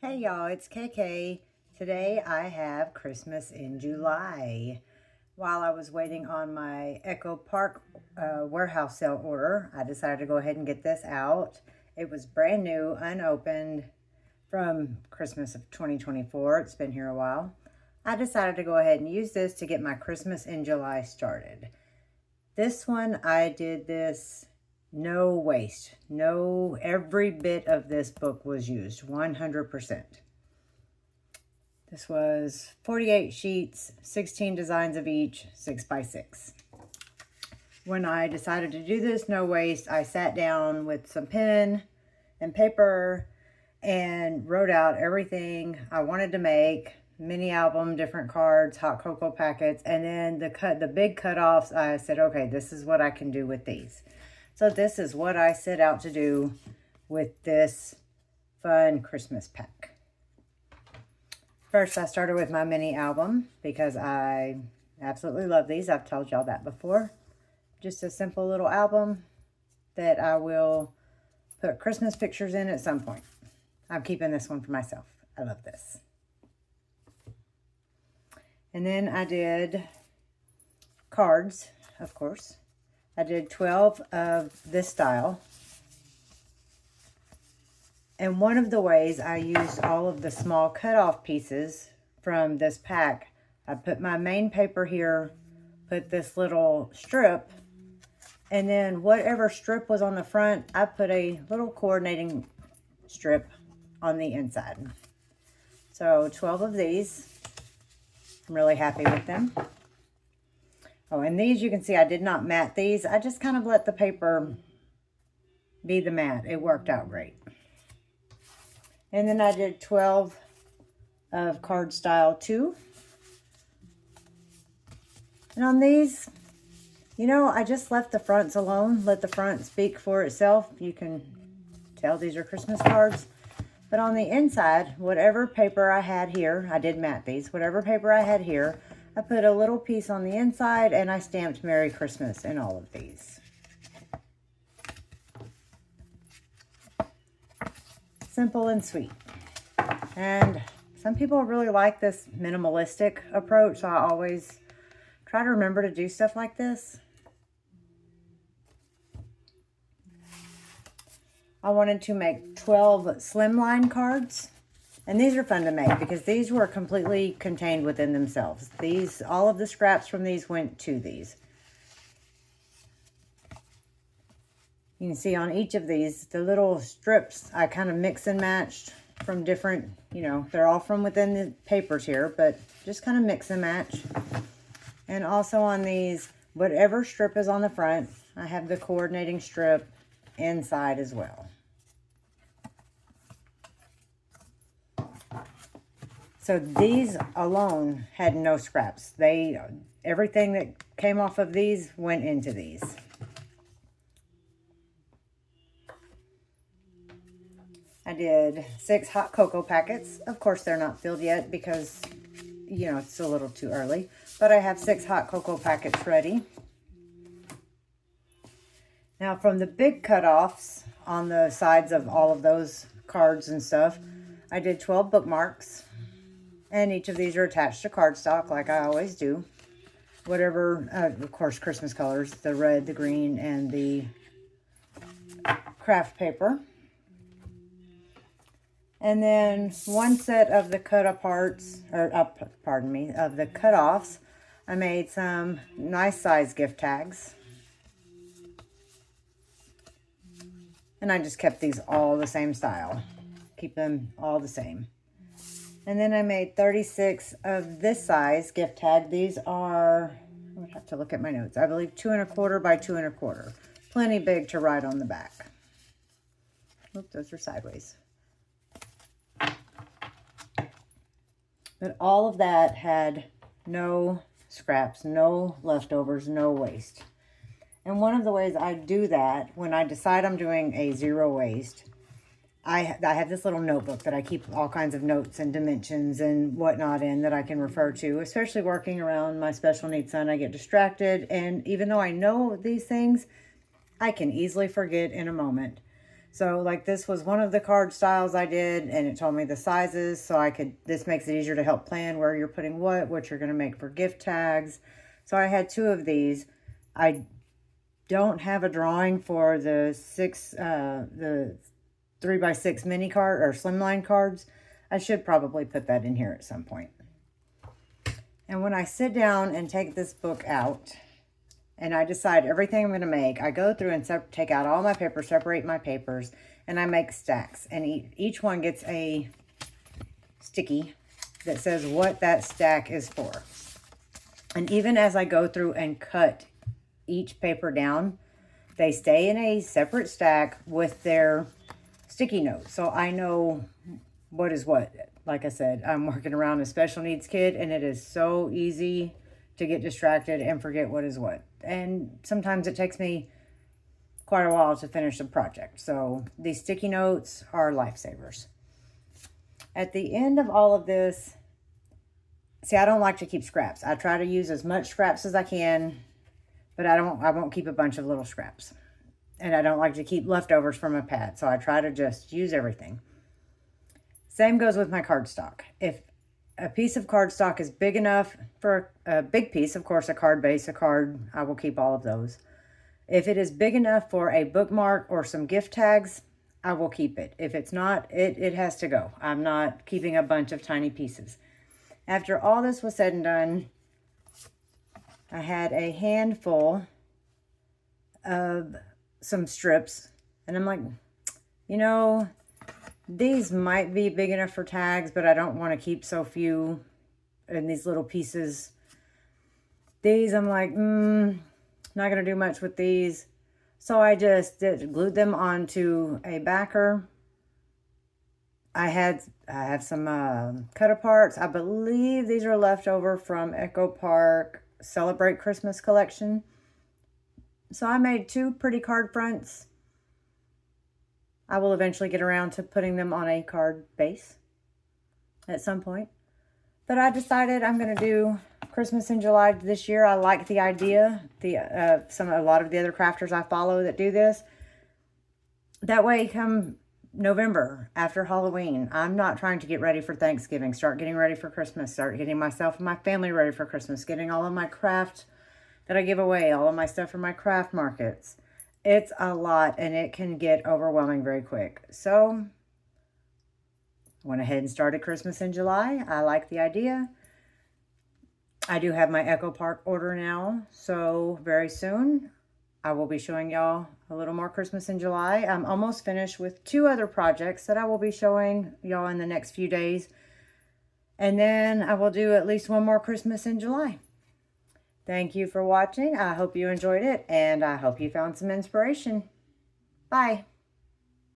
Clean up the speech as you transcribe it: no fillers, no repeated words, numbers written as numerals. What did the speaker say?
Hey y'all, it's KK. Today I have Christmas in July. While I was waiting on my Echo Park warehouse sale order, I decided to go ahead and get this out. It was brand new, unopened from Christmas of 2024. It's been here a while. I decided to go ahead and use this to get my Christmas in July started. This one, I did this no waste. No, every bit of this book was used, 100%. This was 48 sheets, 16 designs of each, 6 by 6. When I decided to do this no waste, I sat down with some pen and paper and wrote out everything I wanted to make. Mini album, different cards, hot cocoa packets, and then the big cutoffs. I said, okay, this is what I can do with these. So this is what I set out to do with this fun Christmas pack. First, I started with my mini album because I absolutely love these. I've told y'all that before. Just a simple little album that I will put Christmas pictures in at some point. I'm keeping this one for myself. I love this. And then I did cards, of course. I did 12 of this style. And one of the ways I used all of the small cutoff pieces from this pack, I put my main paper here, put this little strip, and then whatever strip was on the front, I put a little coordinating strip on the inside. So 12 of these. I'm really happy with them. Oh, and these, you can see I did not mat these. I just kind of let the paper be the mat. It worked out great. And then I did 12 of card style 2. And on these, you know, I just left the fronts alone. Let the front speak for itself. You can tell these are Christmas cards. But on the inside, whatever paper I had here, I did mat these. Whatever paper I had here, I put a little piece on the inside and I stamped Merry Christmas in all of these. Simple and sweet. And some people really like this minimalistic approach, so I always try to remember to do stuff like this. I wanted to make 12 slimline cards. And these are fun to make because these were completely contained within themselves. These, all of the scraps from these went to these. You can see on each of these, the little strips I kind of mix and matched from different, you know, they're all from within the papers here, but just kind of mix and match. And also on these, whatever strip is on the front, I have the coordinating strip inside as well. So these alone had no scraps. Everything that came off of these went into these. I did 6 hot cocoa packets. Of course, they're not filled yet because, you know, it's a little too early. But I have 6 hot cocoa packets ready. Now, from the big cutoffs on the sides of all of those cards and stuff, I did 12 bookmarks. And each of these are attached to cardstock like I always do. Whatever, of course, Christmas colors, the red, the green, and the craft paper. And then one set of the cut-aparts, of the cut-offs, I made some nice size gift tags. And I just kept these all the same style. Keep them all the same. And then I made 36 of this size gift tag. These are, I would have to look at my notes, I believe 2 1/4 by 2 1/4. Plenty big to write on the back. Oop, those are sideways. But all of that had no scraps, no leftovers, no waste. And one of the ways I do that, when I decide I'm doing a zero waste, I have this little notebook that I keep all kinds of notes and dimensions and whatnot in that I can refer to, especially working around my special needs son. I get distracted, and even though I know these things, I can easily forget in a moment. So like this was one of the card styles I did, and it told me the sizes, so this makes it easier to help plan where you're putting what you're going to make for gift tags. So I had 2 of these. I don't have a drawing for the 3x6 mini card or slimline cards. I should probably put that in here at some point. And when I sit down and take this book out, and I decide everything I'm going to make, I go through and take out all my papers, separate my papers, and I make stacks. And each one gets a sticky that says what that stack is for. And even as I go through and cut each paper down, they stay in a separate stack with their sticky notes. So I know what is what. Like I said, I'm working around a special needs kid, and it is so easy to get distracted and forget what is what. And sometimes it takes me quite a while to finish a project. So these sticky notes are lifesavers. At the end of all of this, see, I don't like to keep scraps. I try to use as much scraps as I can, but I won't keep a bunch of little scraps. And I don't like to keep leftovers from a pad. So I try to just use everything. Same goes with my cardstock. If a piece of cardstock is big enough for a big piece, of course, a card base, a card, I will keep all of those. If it is big enough for a bookmark or some gift tags, I will keep it. If it's not, it has to go. I'm not keeping a bunch of tiny pieces. After all this was said and done, I had a handful of some strips, and I'm like, you know, these might be big enough for tags, but I don't want to keep so few in these little pieces. These, I'm like, not going to do much with these. So I just glued them onto a backer. I have some cut aparts. I believe these are left over from Echo Park Celebrate Christmas collection. So I made 2 pretty card fronts. I will eventually get around to putting them on a card base at some point. But I decided I'm going to do Christmas in July this year. I like the idea. A lot of the other crafters I follow that do this. That way, come November, after Halloween, I'm not trying to get ready for Thanksgiving, start getting ready for Christmas, start getting myself and my family ready for Christmas, getting all of my craft that I give away, all of my stuff from my craft markets. It's a lot, and it can get overwhelming very quick. So I went ahead and started Christmas in July. I like the idea. I do have my Echo Park order now, so very soon I will be showing y'all a little more Christmas in July. I'm almost finished with 2 other projects that I will be showing y'all in the next few days. And then I will do at least 1 more Christmas in July. Thank you for watching. I hope you enjoyed it, and I hope you found some inspiration. Bye.